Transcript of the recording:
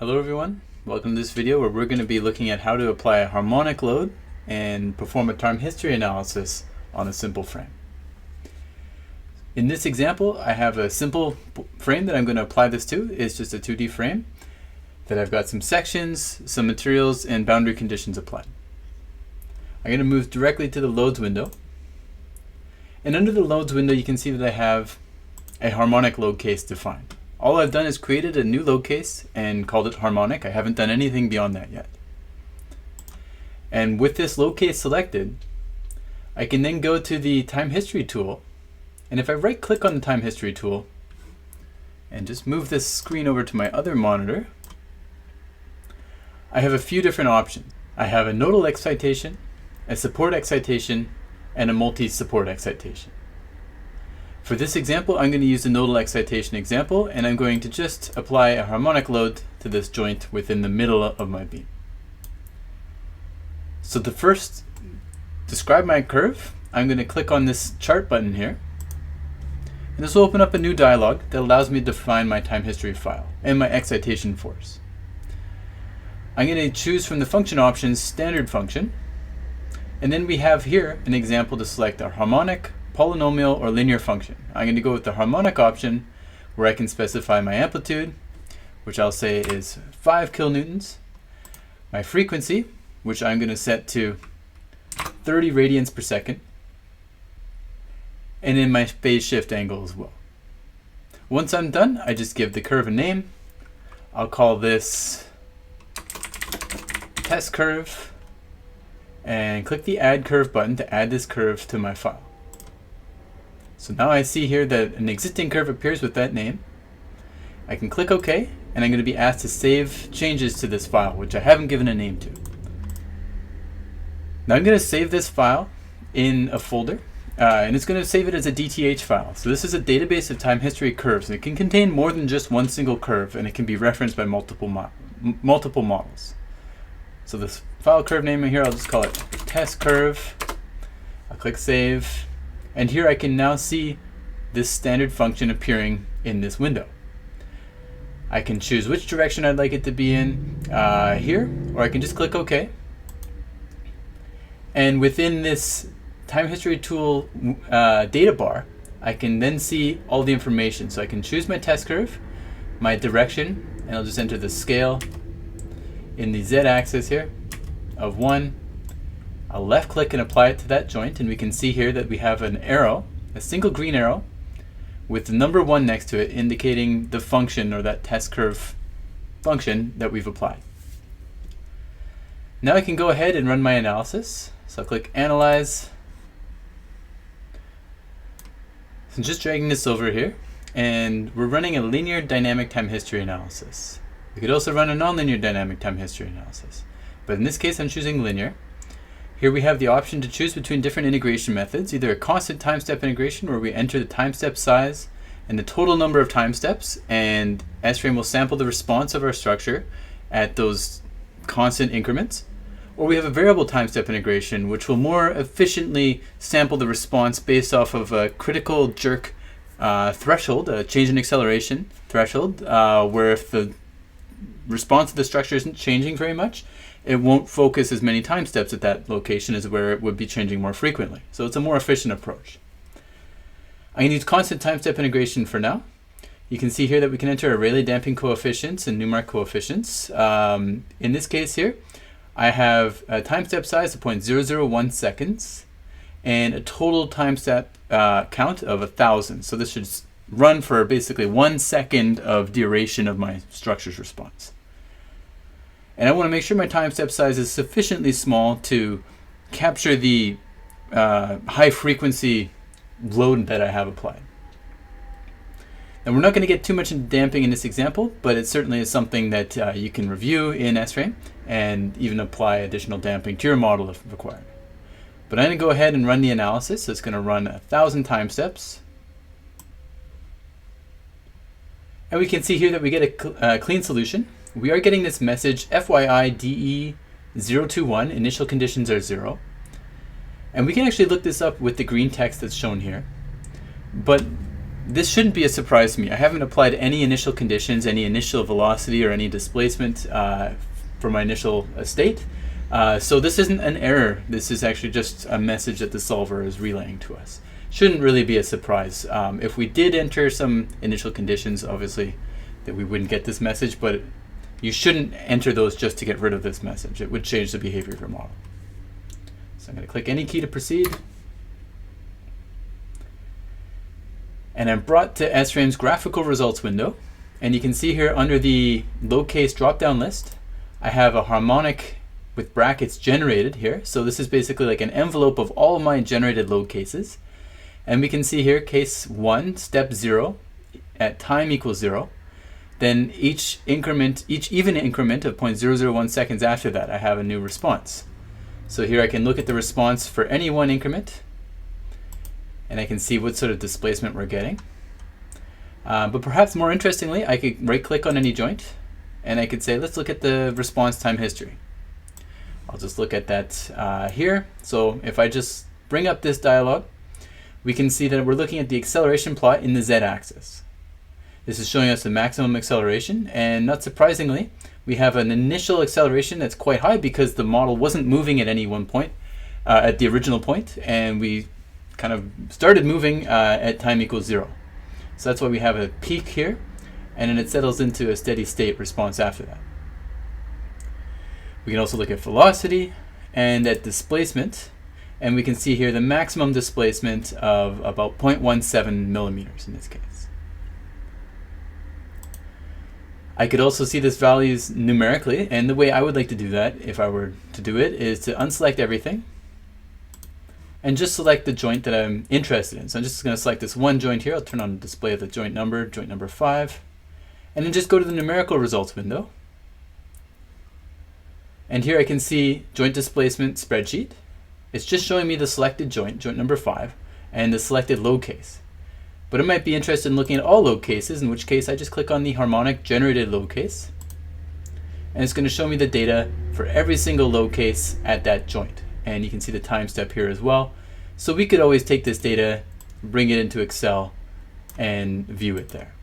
Hello everyone, welcome to this video where we're going to be looking at how to apply a harmonic load and perform a time history analysis on a simple frame. In this example, I have a simple frame that I'm going to apply this to. It's just a 2D frame that I've got some sections, some materials, and boundary conditions applied. I'm going to move directly to the loads window. And under the loads window, you can see that I have a harmonic load case defined. All I've done is created a new load case and called it harmonic. I haven't done anything beyond that yet. And with this load case selected, I can then go to the time history tool. And if I right click on the time history tool and just move this screen over to my other monitor, I have a few different options. I have a nodal excitation, a support excitation, and a multi-support excitation. For this example, I'm going to use the nodal excitation example, and I'm going to just apply a harmonic load to this joint within the middle of my beam. So to first describe my curve, I'm going to click on this chart button here. And this will open up a new dialog that allows me to define my time history file and my excitation force. I'm going to choose from the function options standard function. And then we have here an example to select our harmonic, polynomial, or linear function. I'm going to go with the harmonic option where I can specify my amplitude, which I'll say is 5 kilonewtons, my frequency, which I'm going to set to 30 radians per second, and then my phase shift angle as well. Once I'm done, I just give the curve a name. I'll call this test curve and click the add curve button to add this curve to my file. So now I see here that an existing curve appears with that name. I can click OK, and I'm going to be asked to save changes to this file, which I haven't given a name to. Now I'm going to save this file in a folder, and it's going to save it as a DTH file. So this is a database of time history curves, and it can contain more than just one single curve, and it can be referenced by multiple models. So this file curve name here, I'll just call it test curve. I'll click save. And here I can now see this standard function appearing in this window. I can choose which direction I'd like it to be in here, or I can just click OK. And within this time history tool data bar, I can then see all the information. So I can choose my test curve, my direction, and I'll just enter the scale in the z-axis here of 1. I'll left click and apply it to that joint, and we can see here that we have an arrow, a single green arrow, with the number 1 next to it indicating the function or that test curve function that we've applied. Now I can go ahead and run my analysis. So I'll click Analyze. So I'm just dragging this over here, and we're running a linear dynamic time history analysis. We could also run a nonlinear dynamic time history analysis, but in this case I'm choosing linear. Here we have the option to choose between different integration methods, either a constant time step integration where we enter the time step size and the total number of time steps, and SRAM will sample the response of our structure at those constant increments. Or we have a variable time step integration which will more efficiently sample the response based off of a critical jerk threshold, a change in acceleration threshold, where if the response of the structure isn't changing very much, it won't focus as many time steps at that location as where it would be changing more frequently. So it's a more efficient approach. I'm going to use constant time step integration for now. You can see here that we can enter a Rayleigh damping coefficients and Newmark coefficients. In this case here, I have a time step size of 0.001 seconds and a total time step count of 1,000. So this should run for basically 1 second of duration of my structure's response. And I want to make sure my time step size is sufficiently small to capture the high frequency load that I have applied. And we're not going to get too much into damping in this example, but it certainly is something that you can review in SRAM and even apply additional damping to your model if required. But I'm going to go ahead and run the analysis. So it's going to run 1,000 time steps. And we can see here that we get a clean solution. We are getting this message, FYI DE021, initial conditions are 0. And we can actually look this up with the green text that's shown here. But this shouldn't be a surprise to me. I haven't applied any initial conditions, any initial velocity, or any displacement for my initial state. So this isn't an error. This is actually just a message that the solver is relaying to us. Shouldn't really be a surprise. If we did enter some initial conditions, obviously, that we wouldn't get this message, but you shouldn't enter those just to get rid of this message. It would change the behavior of your model. So I'm going to click any key to proceed. And I'm brought to SRAM's graphical results window. And you can see here under the low case drop-down list, I have a harmonic with brackets generated here. So this is basically like an envelope of all of my generated low cases. And we can see here case 1, step 0, at time equals 0. Then each even increment of 0.001 seconds after that, I have a new response. So here I can look at the response for any one increment, and I can see what sort of displacement we're getting. But perhaps more interestingly, I could right-click on any joint, and I could say, let's look at the response time history. I'll just look at that here. So if I just bring up this dialog, we can see that we're looking at the acceleration plot in the z-axis. This is showing us the maximum acceleration, and not surprisingly, we have an initial acceleration that's quite high because the model wasn't moving at any one point, at the original point, and we kind of started moving at time equals 0. So that's why we have a peak here, and then it settles into a steady state response after that. We can also look at velocity and at displacement, and we can see here the maximum displacement of about 0.17 millimeters in this case. I could also see this values numerically, and the way I would like to do that, if I were to do it, is to unselect everything and just select the joint that I'm interested in. So I'm just going to select this one joint here. I'll turn on the display of the joint number 5, and then just go to the numerical results window. And here I can see joint displacement spreadsheet. It's just showing me the selected joint, joint number 5, and the selected load case. But I might be interested in looking at all load cases, in which case I just click on the harmonic generated load case. And it's going to show me the data for every single load case at that joint. And you can see the time step here as well. So we could always take this data, bring it into Excel, and view it there.